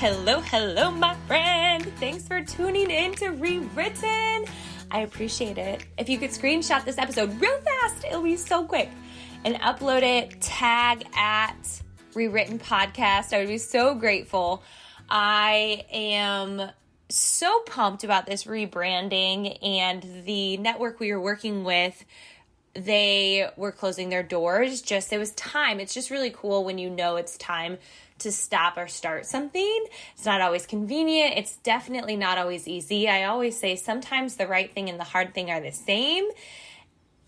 Hello, hello, my friend. Thanks for tuning in to Rewritten. I appreciate it. If you could screenshot this episode real fast, it'll be so quick, and upload it, tag at Rewritten Podcast. I would be so grateful. I am so pumped about this rebranding, and the network we were working with, they were closing their doors. It was time. It's just really cool when you know it's time to stop or start something. It's not always convenient. It's definitely not always easy. I always say sometimes the right thing and the hard thing are the same.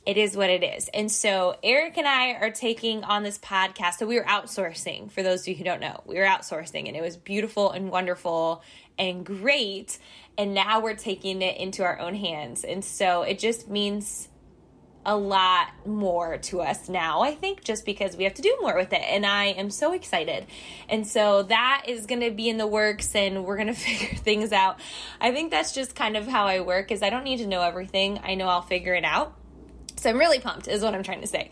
It is what it is. And so Eric and I are taking on this podcast. So we were outsourcing. For those of you who don't know, we were outsourcing, and it was beautiful and wonderful and great. And now we're taking it into our own hands. And so it just means a lot more to us now, I think, just because we have to do more with it. And I am so excited. And so that is going to be in the works, and we're going to figure things out. I think that's just kind of how I work, is I don't need to know everything. I know I'll figure it out. So I'm really pumped is what I'm trying to say.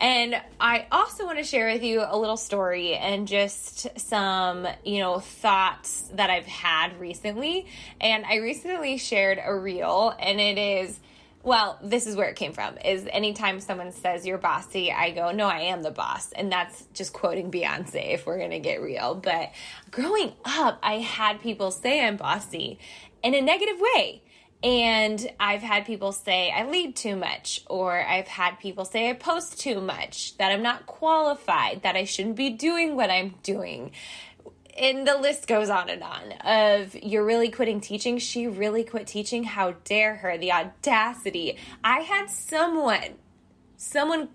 And I also want to share with you a little story and just some, thoughts that I've had recently. And I recently shared a reel, and it is, well, this is where it came from, is anytime someone says you're bossy, I go, no, I am the boss. And that's just quoting Beyonce if we're going to get real. But growing up, I had people say I'm bossy in a negative way. And I've had people say I lead too much, or I've had people say I post too much, that I'm not qualified, that I shouldn't be doing what I'm doing. And the list goes on and on of, you're really quitting teaching? She really quit teaching? How dare her? The audacity. I had someone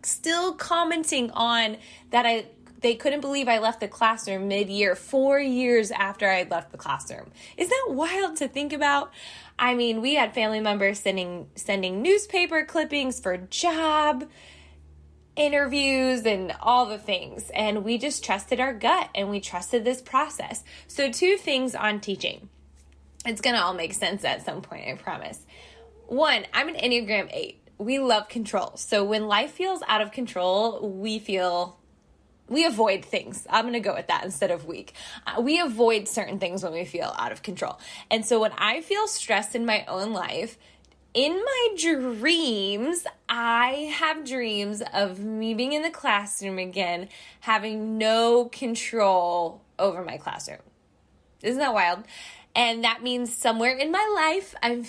still commenting on that they couldn't believe I left the classroom mid-year, 4 years after I had left the classroom. Isn't that wild to think about? I mean, we had family members sending newspaper clippings for job interviews and all the things. And we just trusted our gut, and we trusted this process. So 2 things on teaching. It's going to all make sense at some point, I promise. 1, I'm an Enneagram 8. We love control. So when life feels out of control, we avoid things. I'm going to go with that instead of weak. We avoid certain things when we feel out of control. And so when I feel stressed in my own life, in my dreams, I have dreams of me being in the classroom again, having no control over my classroom. Isn't that wild? And that means somewhere in my life, I'm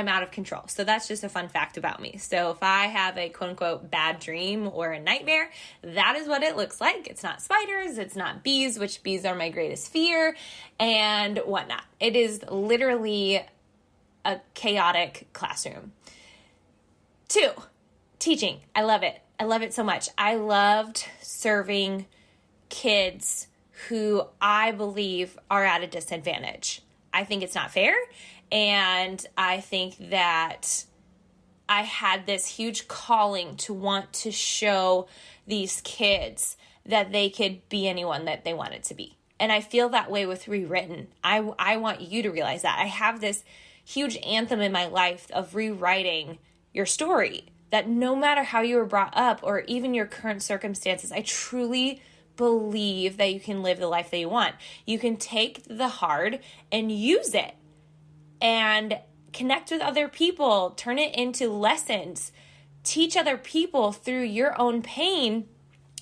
out of control. So that's just a fun fact about me. So if I have a quote unquote bad dream or a nightmare, that is what it looks like. It's not spiders, it's not bees, which bees are my greatest fear, and whatnot. It is literally a chaotic classroom. 2, teaching. I love it. I love it so much. I loved serving kids who I believe are at a disadvantage. I think it's not fair. And I think that I had this huge calling to want to show these kids that they could be anyone that they wanted to be. And I feel that way with Rewritten. I want you to realize that. I have this huge anthem in my life of rewriting your story, that no matter how you were brought up or even your current circumstances, I truly believe that you can live the life that you want. You can take the hard and use it and connect with other people, turn it into lessons, teach other people through your own pain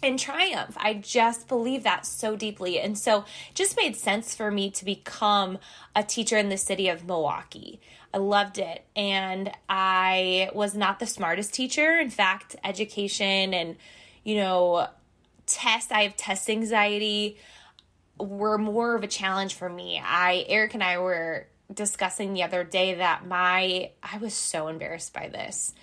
and triumph. I just believe that so deeply. And so it just made sense for me to become a teacher in the city of Milwaukee. I loved it. And I was not the smartest teacher. In fact, education and, I have test anxiety, were more of a challenge for me. Eric and I were discussing the other day that I was so embarrassed by this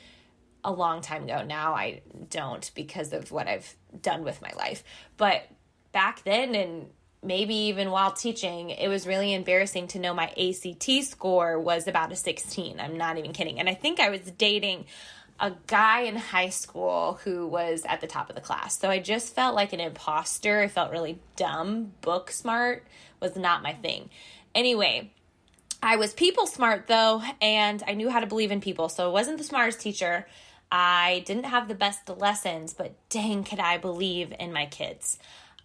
a long time ago. Now I don't, because of what I've done with my life. But back then, and maybe even while teaching, it was really embarrassing to know my ACT score was about a 16. I'm not even kidding. And I think I was dating a guy in high school who was at the top of the class. So I just felt like an imposter. I felt really dumb. Book smart was not my thing. Anyway, I was people smart though, and I knew how to believe in people. So I wasn't the smartest teacher. I didn't have the best lessons, but dang, could I believe in my kids.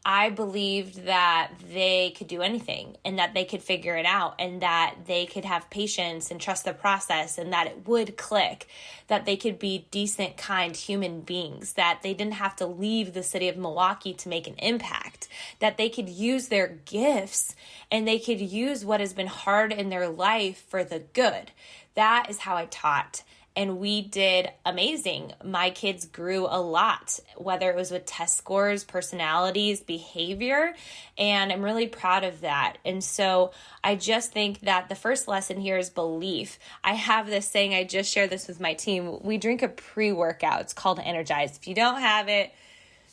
I believed that they could do anything and that they could figure it out and that they could have patience and trust the process and that it would click, that they could be decent, kind human beings, that they didn't have to leave the city of Milwaukee to make an impact, that they could use their gifts and they could use what has been hard in their life for the good. That is how I taught. And we did amazing. My kids grew a lot, whether it was with test scores, personalities, behavior, and I'm really proud of that. And so I just think that the first lesson here is belief. I have this saying, I just shared this with my team. We drink a pre-workout. It's called Energize. If you don't have it,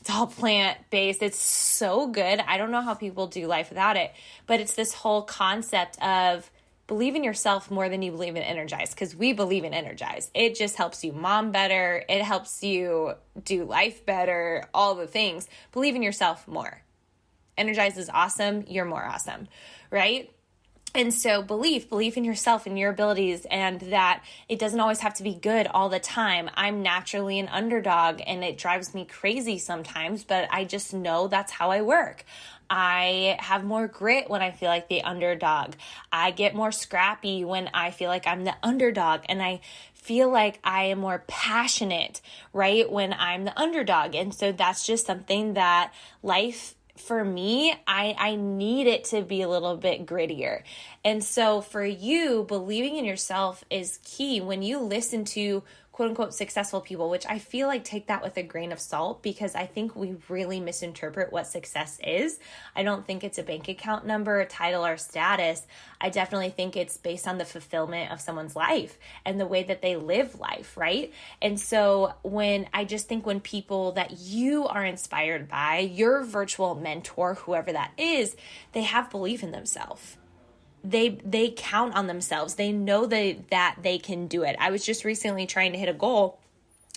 it's all plant-based. It's so good. I don't know how people do life without it, but it's this whole concept of believe in yourself more than you believe in Energize, because we believe in Energize. It just helps you mom better. It helps you do life better, all the things. Believe in yourself more. Energize is awesome. You're more awesome, right? And so belief in yourself and your abilities, and that it doesn't always have to be good all the time. I'm naturally an underdog and it drives me crazy sometimes, but I just know that's how I work. I have more grit when I feel like the underdog. I get more scrappy when I feel like I'm the underdog, and I feel like I am more passionate, right, when I'm the underdog. And so that's just something that life, for me, I need it to be a little bit grittier. And so for you, believing in yourself is key. When you listen to quote unquote successful people, which I feel like take that with a grain of salt, because I think we really misinterpret what success is. I don't think it's a bank account number, a title, or status. I definitely think it's based on the fulfillment of someone's life and the way that they live life, right? And so when people that you are inspired by, your virtual mentor, whoever that is, they have belief in themselves. They count on themselves. They know that they can do it. I was just recently trying to hit a goal,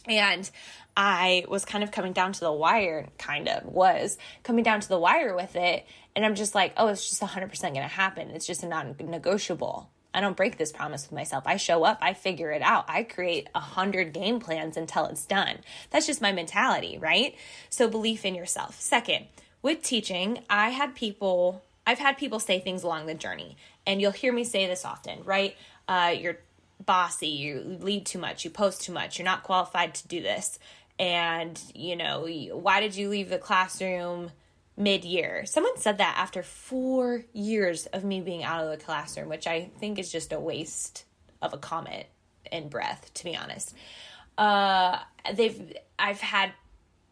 and I was kind of coming down to the wire with it. And I'm just like, oh, it's just 100% going to happen. It's just a non-negotiable. I don't break this promise with myself. I show up, I figure it out. I create 100 game plans until it's done. That's just my mentality, right? So belief in yourself. Second, with teaching, I've had people say things along the journey, and you'll hear me say this often, right? You're bossy, you lead too much, you post too much, you're not qualified to do this. And, why did you leave the classroom mid-year? Someone said that after 4 years of me being out of the classroom, which I think is just a waste of a comment and breath, to be honest. I've had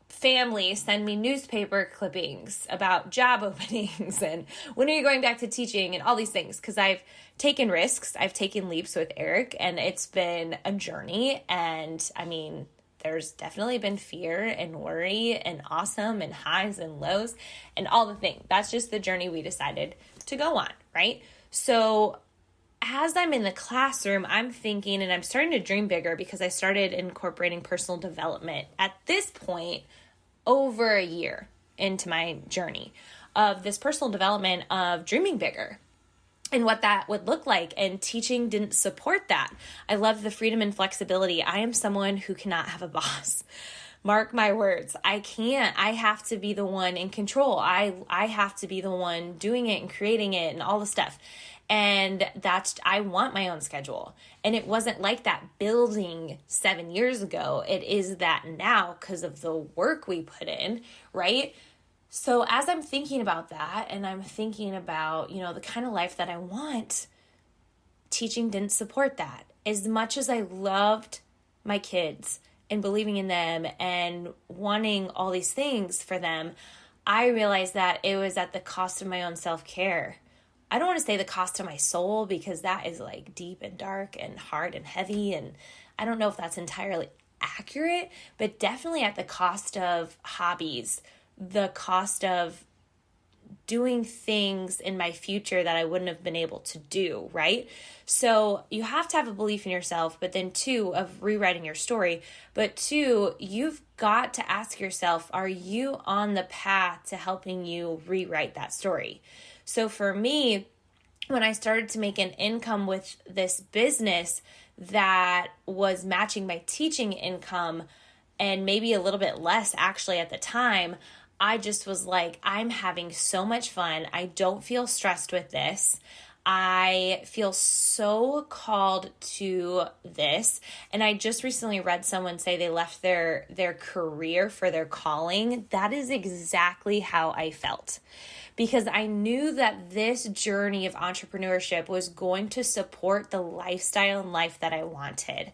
family send me newspaper clippings about job openings and when are you going back to teaching and all these things, because I've taken risks, I've taken leaps with Eric, and it's been a journey. And I mean, there's definitely been fear and worry and awesome and highs and lows and all the things. That's just the journey we decided to go on, right? So as I'm in the classroom, I'm thinking, and I'm starting to dream bigger, because I started incorporating personal development at this point over a year into my journey of this personal development of dreaming bigger and what that would look like. And teaching didn't support that. I love the freedom and flexibility. I am someone who cannot have a boss. Mark my words. I can't. I have to be the one in control. I have to be the one doing it and creating it and all the stuff. And I want my own schedule. And it wasn't like that building 7 years ago. It is that now because of the work we put in, right? So as I'm thinking about that, and I'm thinking about, the kind of life that I want, teaching didn't support that. As much as I loved my kids and believing in them and wanting all these things for them, I realized that it was at the cost of my own self-care. I don't want to say the cost of my soul, because that is like deep and dark and hard and heavy. And I don't know if that's entirely accurate, but definitely at the cost of hobbies, the cost of doing things in my future that I wouldn't have been able to do, right? So you have to have a belief in yourself, but then 2, of rewriting your story. But 2, you've got to ask yourself, are you on the path to helping you rewrite that story? So for me, when I started to make an income with this business that was matching my teaching income, and maybe a little bit less actually at the time, I just was like, I'm having so much fun. I don't feel stressed with this. I feel so called to this. And I just recently read someone say they left their career for their calling. That is exactly how I felt, because I knew that this journey of entrepreneurship was going to support the lifestyle and life that I wanted.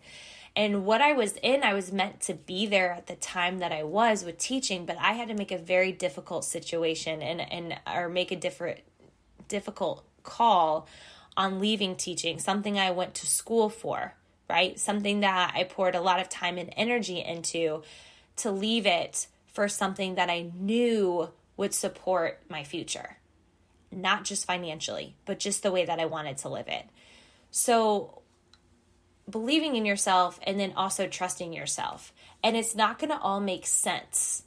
And what I was in, I was meant to be there at the time that I was with teaching, but I had to make a very difficult situation or make a difficult call on leaving teaching, something I went to school for, right? Something that I poured a lot of time and energy into, to leave it for something that I knew would support my future, not just financially, but just the way that I wanted to live it. So believing in yourself and then also trusting yourself. And it's not going to all make sense.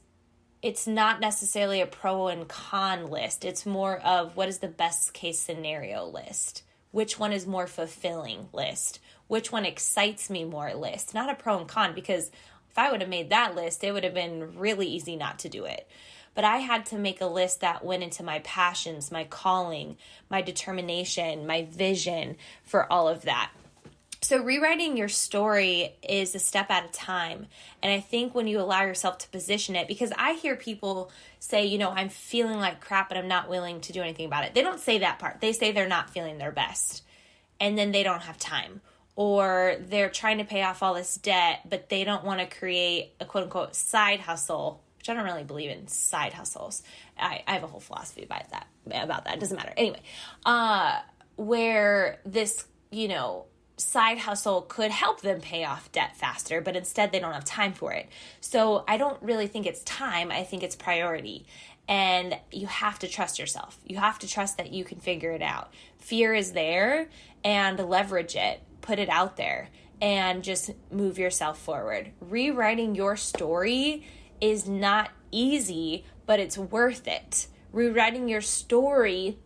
It's not necessarily a pro and con list. It's more of what is the best case scenario list. Which one is more fulfilling list? Which one excites me more list? Not a pro and con, because if I would have made that list, it would have been really easy not to do it. But I had to make a list that went into my passions, my calling, my determination, my vision for all of that. So rewriting your story is a step at a time. And I think when you allow yourself to position it, because I hear people say, I'm feeling like crap, but I'm not willing to do anything about it. They don't say that part. They say they're not feeling their best, and then they don't have time. Or they're trying to pay off all this debt, but they don't want to create a quote unquote side hustle, which I don't really believe in side hustles. I have a whole philosophy about that. It doesn't matter. Anyway, where this, side hustle could help them pay off debt faster, but instead they don't have time for it. So I don't really think it's time. I think it's priority. And you have to trust yourself. You have to trust that you can figure it out. Fear is there, and leverage it. Put it out there and just move yourself forward. Rewriting your story is not easy, but it's worth it. Rewriting your story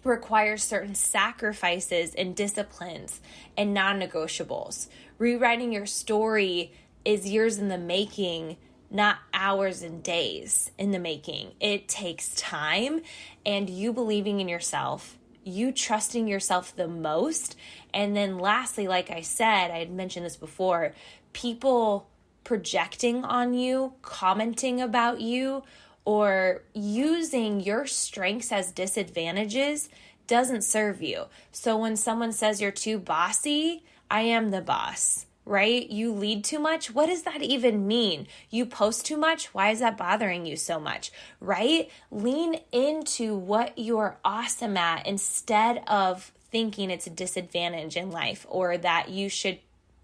requires certain sacrifices and disciplines and non-negotiables. Rewriting your story is years in the making, not hours and days in the making. It takes time, and you believing in yourself, you trusting yourself the most. And then lastly, like I said, I had mentioned this before, people projecting on you, commenting about you, or using your strengths as disadvantages doesn't serve you. So when someone says you're too bossy, I am the boss, right? You lead too much. What does that even mean? You post too much. Why is that bothering you so much, right? Lean into what you're awesome at instead of thinking it's a disadvantage in life, or that you should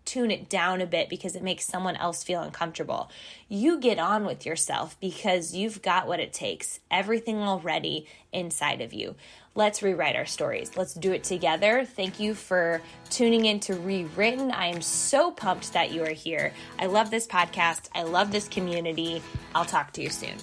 tune it down a bit because it makes someone else feel uncomfortable. You get on with yourself because you've got what it takes, everything already inside of you. Let's rewrite our stories. Let's do it together. Thank you for tuning in to Rewritten. I am so pumped that you are here. I love this podcast. I love this community. I'll talk to you soon.